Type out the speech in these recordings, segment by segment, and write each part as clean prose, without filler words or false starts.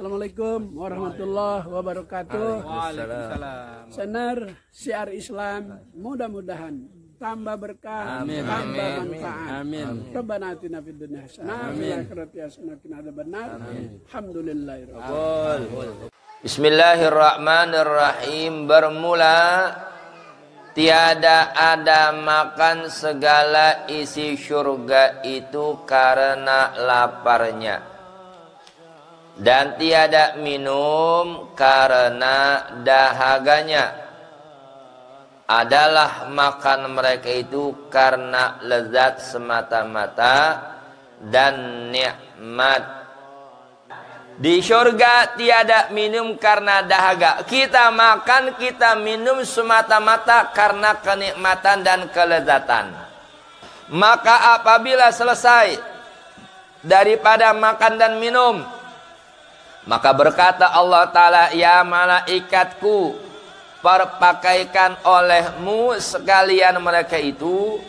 Assalamualaikum warahmatullahi wabarakatuh. Waalaikumsalam. Senar siar Islam mudah-mudahan tambah berkah, tambah manfaat. Amin. Rabbana atina fid dunya hasanah wa fil akhirati hasanah wa qina adzabannar. Alhamdulillahirabbil. Bismillahirrahmanirrahim. Bermula tiada ada makan segala isi surga itu karena laparnya, dan tiada minum karena dahaganya. Adalah makan mereka itu karena lezat semata-mata dan nikmat. Di surga tiada minum karena dahaga. Kita makan, kita minum semata-mata karena kenikmatan dan kelezatan. Maka apabila selesai daripada makan dan minum, maka berkata Allah Ta'ala, ya malaikatku, perpakaikan olehmu sekalian mereka itu.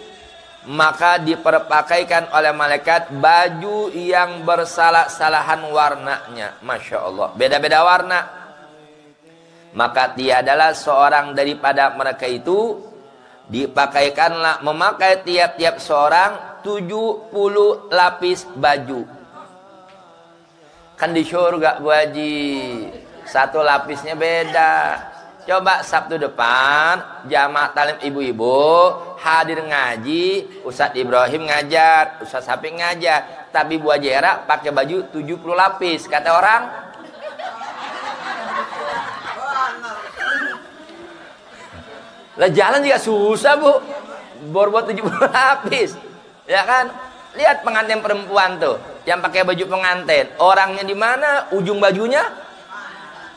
Maka diperpakaikan oleh malaikat baju yang bersalah-salahan warnanya. Masya Allah, beda-beda warna. Maka tiadalah seorang daripada mereka itu dipakaikanlah, memakai tiap-tiap seorang 70 lapis baju. Kan di surga Bu Haji, satu lapisnya beda. Coba Sabtu depan jamaah talim ibu-ibu hadir ngaji, Ustadz Ibrahim ngajar, Ustadz Sapi ngajar, tapi Bu Haji Era pakai baju 70 lapis. Kata orang, lah jalan juga susah Bu, buat 70 lapis, ya kan? Lihat pengantin perempuan tuh yang pakai baju pengantin, orangnya di mana? Ujung bajunya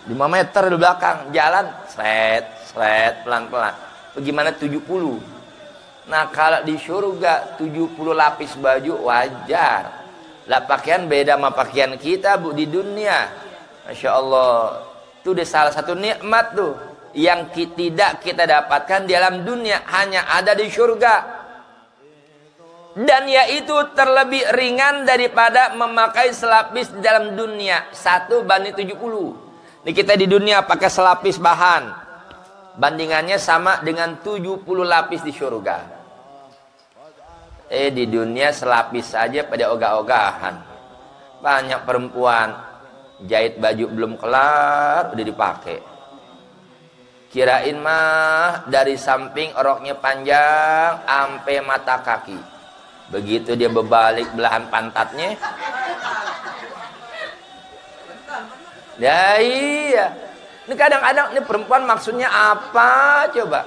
5 meter di belakang, jalan seret pelan-pelan. Bagaimana 70? Nah, kalau di surga 70 lapis baju wajar. Lah pakaian beda sama pakaian kita Bu di dunia. Masya Allah. Itu udah salah satu nikmat tuh yang tidak kita dapatkan di dalam dunia, hanya ada di surga. Dan yaitu terlebih ringan daripada memakai selapis di dalam dunia. 1:70. Ini kita di dunia pakai selapis bahan, bandingannya sama dengan 70 lapis di surga. Di dunia selapis saja pada ogah-ogahan. Banyak perempuan jahit baju belum kelar udah dipakai. Kirain mah dari samping roknya panjang sampai mata kaki. Begitu dia berbalik belahan pantatnya, ya iya. Ini kadang-kadang ini perempuan maksudnya apa coba?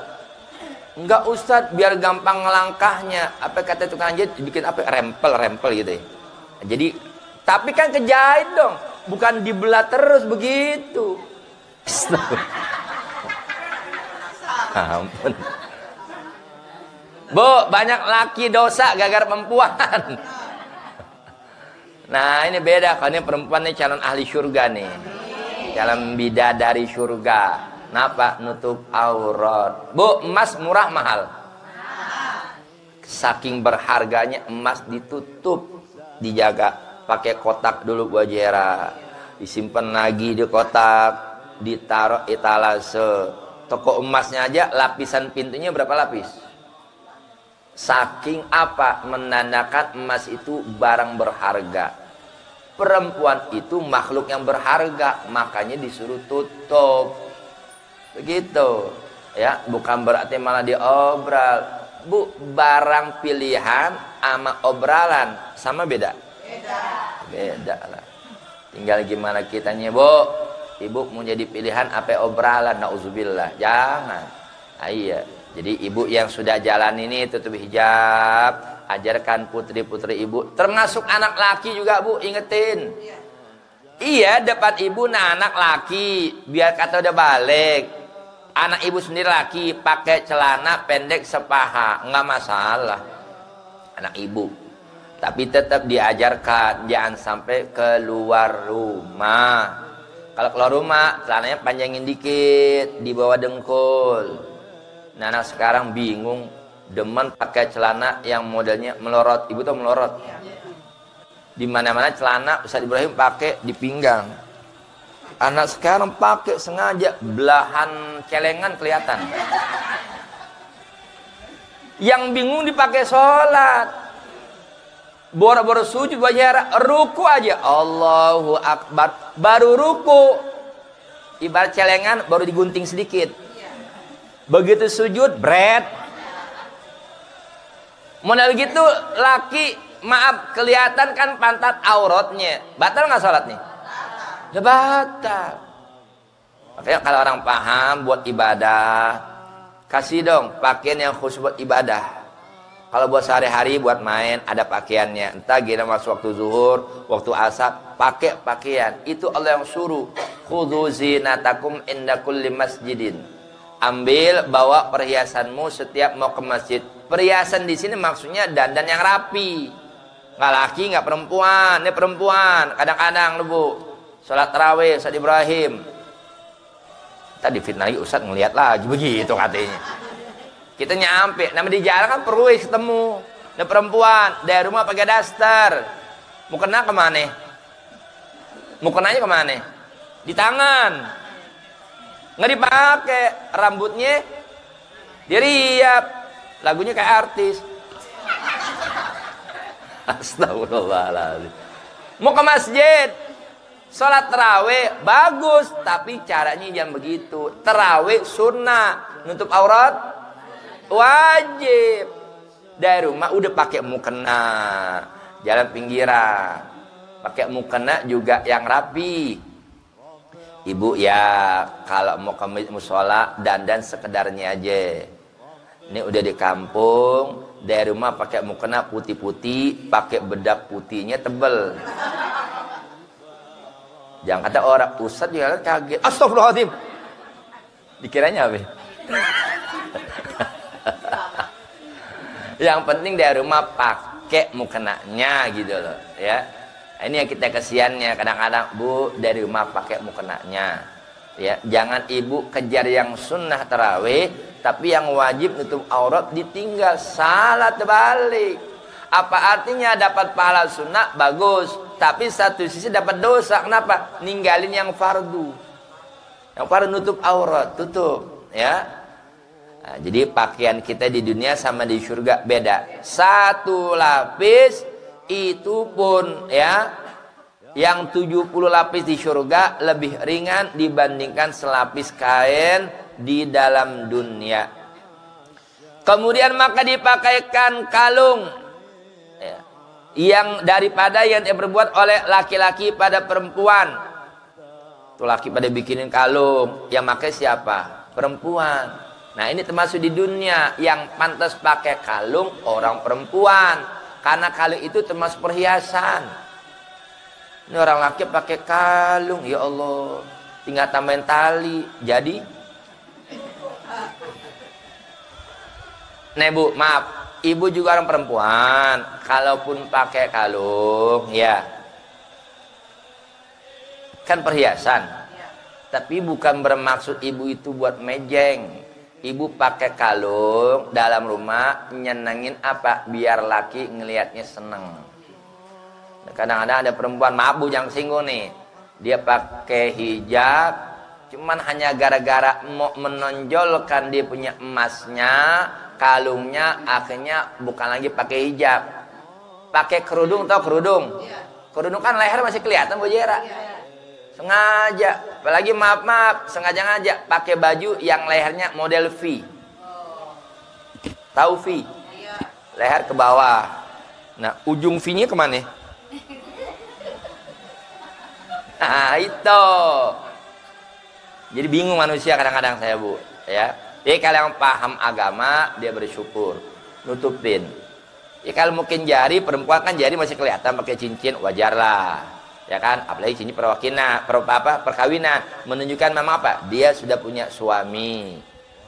Enggak Ustadz, biar gampang ngelangkahnya. Apa kata tukang jahit, bikin apa? Rempel gitu ya. Jadi, tapi kan kejahit dong, bukan dibelah terus begitu. Ampun. Bu, banyak laki dosa gara-gara perempuan. Nah, ini beda. Kalau ini perempuan nih calon ahli surga nih, calon bidadari surga. Kenapa? Nutup aurat. Bu, emas murah mahal? Saking berharganya emas ditutup, dijaga. Pakai kotak dulu Bu Jera, disimpan lagi di kotak, ditaruh etalase. Toko emasnya aja lapisan pintunya berapa lapis? Saking apa? Menandakan emas itu barang berharga. Perempuan itu makhluk yang berharga, makanya disuruh tutup. Begitu. Ya, bukan berarti malah diobral. Bu, barang pilihan sama obralan sama beda? Beda lah. Tinggal gimana kitanya, Bu. Ibu mau jadi pilihan apa obralan? Nauzubillah. Jangan. Iya. Jadi ibu yang sudah jalan ini tutup hijab, ajarkan putri-putri ibu, termasuk anak laki juga Bu, ingetin. Iya, dapat ibu nah anak laki, biar kata udah balik. Anak ibu sendiri laki, pakai celana pendek sepaha, nggak masalah. Anak ibu. Tapi tetap diajarkan, jangan sampai keluar rumah. Kalau keluar rumah, celananya panjangin dikit, di bawah dengkul. Nah, anak sekarang bingung, demen pakai celana yang modelnya melorot. Ibu tahu melorot? Di mana-mana celana Ustadz Ibrahim pakai di pinggang. Anak sekarang pakai sengaja belahan celengan kelihatan. Yang bingung dipakai sholat. Boro-boro sujud wajah ruku aja. Allahu Akbar. Baru ruku. Ibarat celengan baru digunting sedikit. Begitu sujud, bret. Model gitu laki, maaf, kelihatan kan pantat auratnya. Batal nggak sholatnya? Ya batal. Makanya kalau orang paham buat ibadah, kasih dong pakaian yang khusus buat ibadah. Kalau buat sehari-hari, buat main, ada pakaiannya. Entah gila masuk waktu zuhur, waktu asar, pakai pakaian. Itu Allah yang suruh. Khudzu zinatakum inda kulli masjidin. Ambil, bawa perhiasanmu setiap mau ke masjid. Perhiasan di sini maksudnya dandan yang rapi. Nggak laki, nggak perempuan. Ini perempuan. Kadang-kadang, Bu. Sholat tarawih, Ustaz Ibrahim. Tadi fitnah lagi, Ustaz ngelihat lagi begitu katanya. Kita nyampe, nama di jalan kan perlu ketemu. Ada perempuan dari rumah pakai daster. Mau kena kemana? Mau kenanya kemana? Di tangan. Nggak dipakai, rambutnya diriap. Lagunya kayak artis. Astagfirullahaladzim. Mau ke masjid. Sholat tarawih bagus, tapi caranya jangan begitu. Tarawih sunnah, nutup aurat wajib. Dari rumah udah pakai mukena, jalan pinggiran, pakai mukena juga yang rapi. Ibu ya kalau mau ke musola dandan sekedarnya aja. Ini udah di kampung, dari rumah pakai mukena putih-putih, pakai bedak putihnya tebel. Jangan kata orang, Ustaz juga kaget. Astagfirullahaladzim. Dikiranya apa? Yang penting dari rumah pakai mukenanya gitu loh, ya. Ini yang kita kesiannya. Kadang-kadang, Bu, dari rumah pakai mukenanya. Ya, jangan ibu kejar yang sunnah tarawih, tapi yang wajib nutup aurat ditinggal. Salah terbalik. Apa artinya dapat pahala sunnah? Bagus. Tapi satu sisi dapat dosa. Kenapa? Ninggalin yang fardu. Yang fardu nutup aurat, tutup, ya. Nah, jadi pakaian kita di dunia sama di surga beda. Satu lapis itu pun ya, yang 70 lapis di surga lebih ringan dibandingkan selapis kain di dalam dunia. Kemudian maka dipakaikan kalung ya, yang daripada yang diperbuat oleh laki-laki pada perempuan. Tuh laki pada bikinin kalung, yang pakai siapa? Perempuan. Nah ini termasuk di dunia, yang pantas pakai kalung orang perempuan, karena kalung itu termasuk perhiasan. Ini orang laki pakai kalung, ya Allah, tinggal tambahin tali, jadi. Nah Bu, maaf, ibu juga orang perempuan, kalaupun pakai kalung, ya, kan perhiasan. Tapi bukan bermaksud ibu itu buat mejeng. Ibu pakai kalung dalam rumah nyenengin apa? Biar laki ngelihatnya seneng. Kadang-kadang ada perempuan, maaf Bu jangan singgung nih, dia pakai hijab cuman hanya gara-gara mau menonjolkan dia punya emasnya, kalungnya, akhirnya bukan lagi pakai hijab, pakai kerudung. Tau kerudung? Kerudung kan leher masih kelihatan Bu Jera. Sengaja, apalagi maaf, sengaja ngajak pakai baju yang lehernya model V. Tahu V? Leher ke bawah. Nah, ujung V-nya kemana? Nah, itu. Jadi bingung manusia kadang-kadang saya Bu, ya. Jadi kalau yang paham agama dia bersyukur, nutupin. Ya kalau mungkin jari perempuan kan jari masih kelihatan pakai cincin, wajarlah. Ya kan, apalagi cincin perkawinan menunjukkan memang apa? Dia sudah punya suami.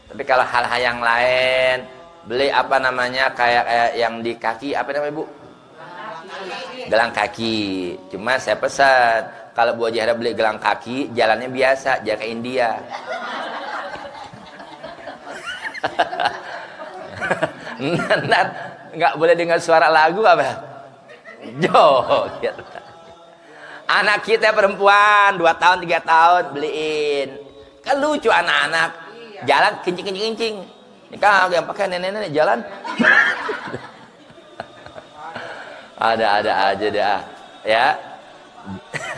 Tapi kalau hal-hal yang lain, beli apa namanya kayak yang di kaki, apa namanya Bu? Gelang kaki. Cuma saya pesan, kalau Bu Haji beli gelang kaki, jalannya biasa, jangan ke India. Nggak boleh dengar suara lagu apa? Joget. Anak kita perempuan 2 tahun 3 tahun beliin. Kan lucu anak-anak jalan kencing. Ini kan yang pakai nenek-nenek jalan. Ada aja dah ya.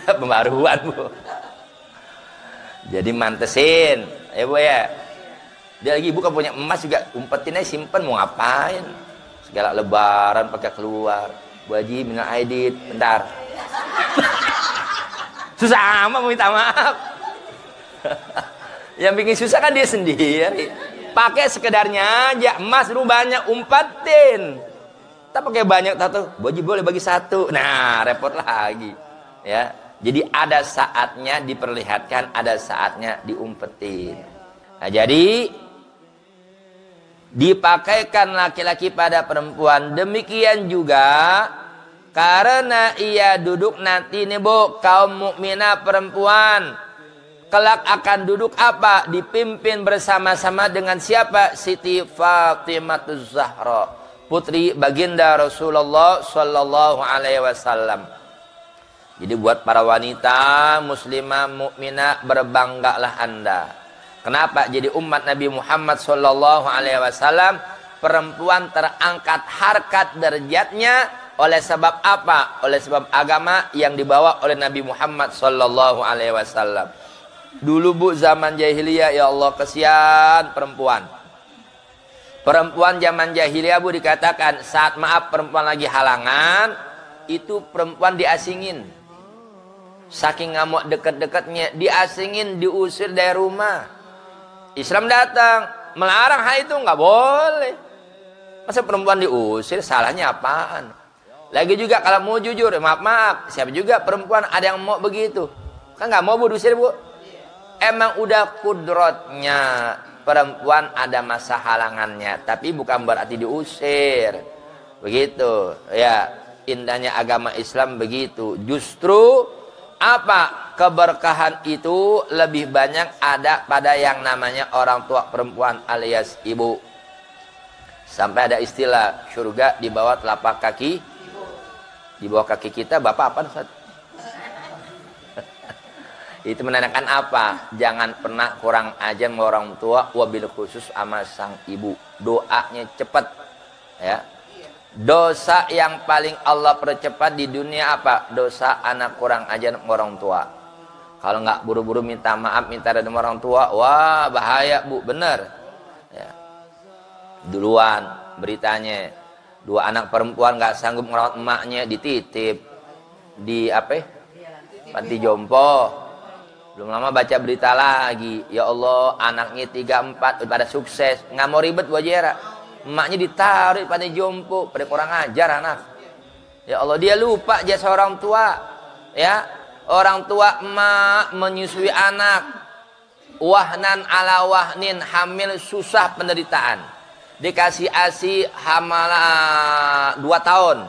Pembaruan Bu. Jadi mantesin ya Bu ya. Dia lagi ibu kan punya emas juga, umpetin aja simpen, mau ngapain? Segala lebaran pakai keluar. Bu Haji minal aidin, bentar. Susah amat minta maaf. Yang bikin susah kan dia sendiri. Pakai sekedarnya aja, emas lu banyak umpetin. Tak pakai banyak tato, Bu Haji boleh bagi 1. Nah, repot lagi. Ya. Jadi ada saatnya diperlihatkan, ada saatnya diumpetin. Nah, jadi dipakaikan laki-laki pada perempuan. Demikian juga karena ia duduk nanti nih Bu, kaum mukminah perempuan kelak akan duduk apa? Dipimpin bersama-sama dengan siapa? Siti Fatimah Zahra, putri baginda Rasulullah sallallahu alaihi wasallam. Jadi buat para wanita muslimah mukminah berbanggalah Anda. Kenapa? Jadi umat Nabi Muhammad sallallahu alaihi wasallam perempuan terangkat harkat derajatnya oleh sebab apa? Oleh sebab agama yang dibawa oleh Nabi Muhammad sallallahu alaihi wasallam. Dulu Bu zaman jahiliyah, ya Allah kesian perempuan. Perempuan zaman jahiliyah Bu dikatakan saat maaf perempuan lagi halangan itu perempuan diasingin. Saking ngamuk deket-deketnya diasingin, diusir dari rumah. Islam datang melarang hal itu nggak boleh. Masa perempuan diusir, salahnya apaan? Lagi juga kalau mau jujur, maaf, siapa juga perempuan ada yang mau begitu? Kan nggak mau Bu diusir Bu. Emang udah kudrotnya perempuan ada masa halangannya, tapi bukan berarti diusir. Begitu, ya indahnya agama Islam begitu. Justru apa? Keberkahan itu lebih banyak ada pada yang namanya orang tua perempuan alias ibu. Sampai ada istilah surga di bawah telapak kaki. Di bawah kaki kita bapak apa Ustaz? Itu menandakan apa? Jangan pernah kurang ajar sama orang tua, wabil khusus sama sang ibu. Doanya cepat. Ya. Dosa yang paling Allah percepat di dunia apa? Dosa anak kurang ajar sama orang tua. Kalau nggak buru-buru minta maaf, minta dari orang tua, wah bahaya Bu, bener. Ya. Duluan beritanya, 2 anak perempuan nggak sanggup merawat emaknya, dititip di apa? Panti jompo. Belum lama baca berita lagi, ya Allah anaknya 3-4 pada sukses, nggak mau ribet Bu Haji. Emaknya ditaruh pada jompo, pada kurang ajar anak. Ya Allah dia lupa jasa orang tua. Ya. Orang tua emak menyusui anak wahnan ala wahnin, hamil susah penderitaan. Dikasih ASI hamala 2 tahun.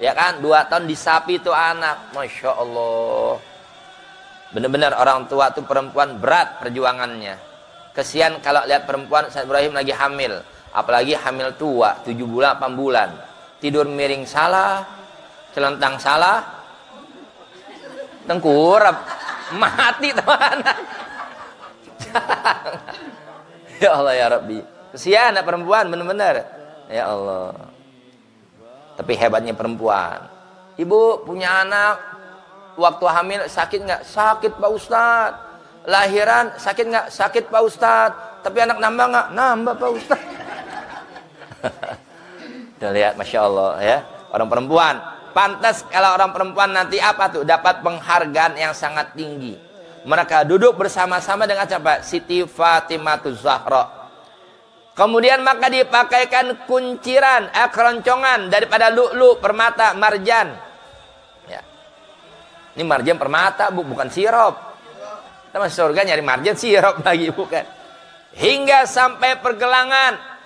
Ya kan? 2 tahun disapi itu anak. Masya Allah. Benar-benar orang tua itu perempuan berat perjuangannya. Kesian kalau lihat perempuan Ustaz Ibrahim lagi hamil. Apalagi hamil tua 7 bulan 8 bulan. Tidur miring salah, celentang salah, tengkurap mati teman. Ya Allah ya Rabbi, kesian anak perempuan benar-benar. Ya Allah. Tapi hebatnya perempuan, ibu punya anak waktu hamil sakit nggak? Sakit Pak Ustadz. Lahiran sakit nggak? Sakit Pak Ustadz. Tapi anak nambah nggak? Nambah Pak Ustadz. Tuh lihat, Masya Allah ya, orang perempuan. Pantas kalau orang perempuan nanti apa tuh? Dapat penghargaan yang sangat tinggi. Mereka duduk bersama-sama dengan siapa? Siti Fatimah Zahra. Kemudian maka dipakaikan kunciran, keroncongan daripada lu'lu, permata, marjan. Ya. Ini marjan permata, bukan sirup. Kita masuk surga nyari marjan, sirup lagi bukan. Hingga sampai pergelangan.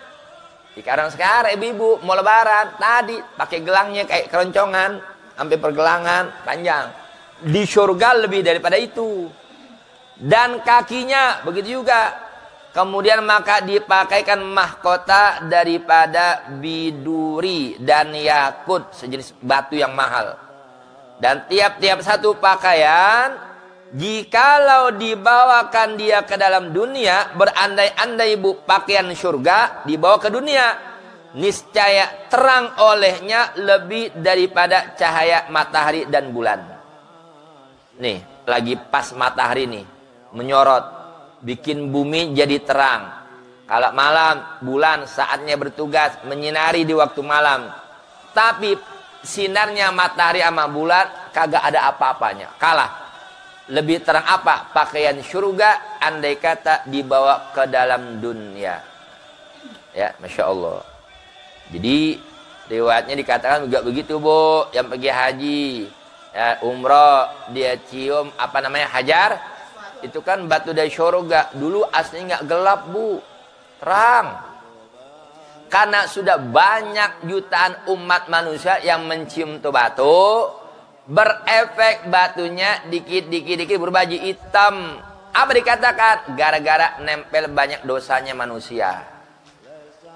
Sekarang ibu-ibu mau lebaran tadi pakai gelangnya kayak keroncongan sampai pergelangan panjang. Di surga lebih daripada itu. Dan kakinya begitu juga. Kemudian maka dipakaikan mahkota daripada biduri dan yakut, sejenis batu yang mahal. Dan tiap-tiap satu pakaian, jikalau dibawakan dia ke dalam dunia, berandai-andai bu pakaian surga dibawa ke dunia, niscaya terang olehnya lebih daripada cahaya matahari dan bulan. Nih, lagi pas matahari nih menyorot, bikin bumi jadi terang. Kalau malam, bulan saatnya bertugas menyinari di waktu malam. Tapi sinarnya matahari sama bulan kagak ada apa-apanya, kalah. Lebih terang apa? Pakaian surga andai kata dibawa ke dalam dunia. Ya, Masya Allah. Jadi riwayatnya dikatakan juga begitu bu, yang pergi haji, ya, umroh, dia cium apa namanya hajar, itu kan batu dari surga. Dulu aslinya nggak gelap bu, terang. Karena sudah banyak jutaan umat manusia yang mencium tuh batu, berefek batunya dikit berubah jadi hitam. Apa dikatakan? Gara-gara nempel banyak dosanya manusia.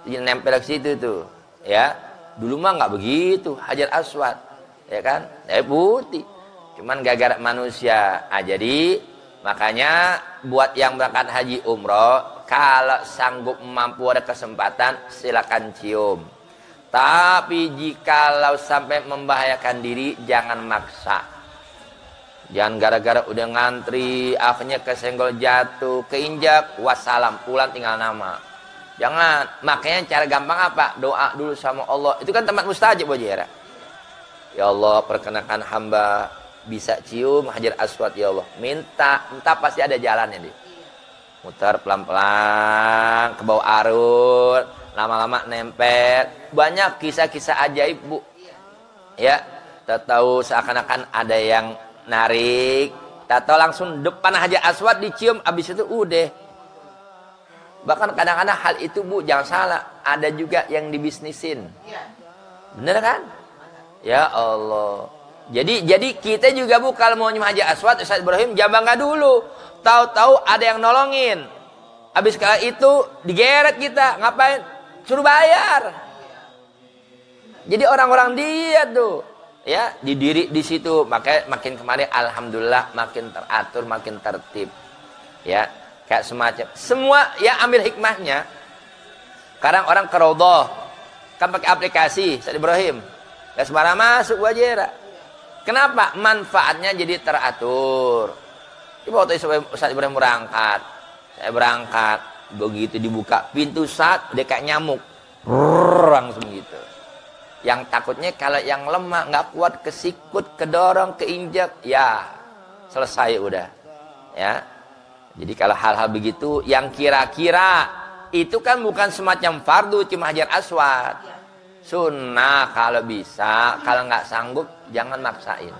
Jadi nempel ke situ tuh, ya. Dulu mah nggak begitu, Hajar Aswad, ya kan? Putih. Cuman gara-gara manusia. Jadi makanya buat yang berangkat haji umroh, kalau sanggup mampu ada kesempatan silakan cium. Tapi jikalau sampai membahayakan diri, jangan maksa. Jangan gara-gara udah ngantri, akhirnya kesenggol jatuh, keinjak, wassalam, pulang tinggal nama. Jangan. Makanya cara gampang apa? Doa dulu sama Allah. Itu kan tempat mustajab Bu Jera. Ya Allah, perkenakan hamba bisa cium Hajar Aswad ya Allah. Minta pasti ada jalannya deh. Mutar pelan-pelan ke bawah arut, lama-lama nempel. Banyak kisah-kisah ajaib bu, ya. Tahu seakan-akan ada yang narik, tahu langsung depan Hajar Aswad dicium, abis itu udah. Bahkan kadang-kadang hal itu bu, jangan salah, ada juga yang dibisnisin, bener kan? Ya Allah. Jadi kita juga bu kalau mau nyium Hajar Aswad, Ustaz Ibrahim jangan bangga dulu. Tahu-tahu ada yang nolongin. Habis kala itu digeret kita, ngapain? Suruh bayar. Jadi orang-orang dia tuh, ya, didiri di situ. Makanya makin kemarin alhamdulillah makin teratur, makin tertib. Ya, kayak semacam semua ya ambil hikmahnya. Sekarang orang ke Raudhah kan pakai aplikasi, Ustaz Ibrahim. Gak sembarang masuk wajera. Kenapa? Manfaatnya jadi teratur. Coba waktu Ustaz Ibrahim berangkat, saya berangkat, begitu dibuka pintu saat dia kayak nyamuk, langsung gitu. Yang takutnya kalau yang lemah nggak kuat kesikut, kedorong, keinjak, ya selesai udah, ya. Jadi kalau hal-hal begitu, yang kira-kira itu kan bukan semacam fardu cuma Hajar Aswad, sunnah kalau bisa, kalau nggak sanggup jangan maksain,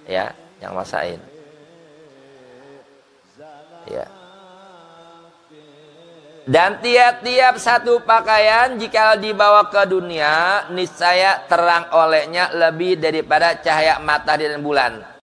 ya, jangan maksain. Ya. Dan tiap-tiap satu pakaian jika dibawa ke dunia niscaya terang olehnya lebih daripada cahaya matahari dan bulan.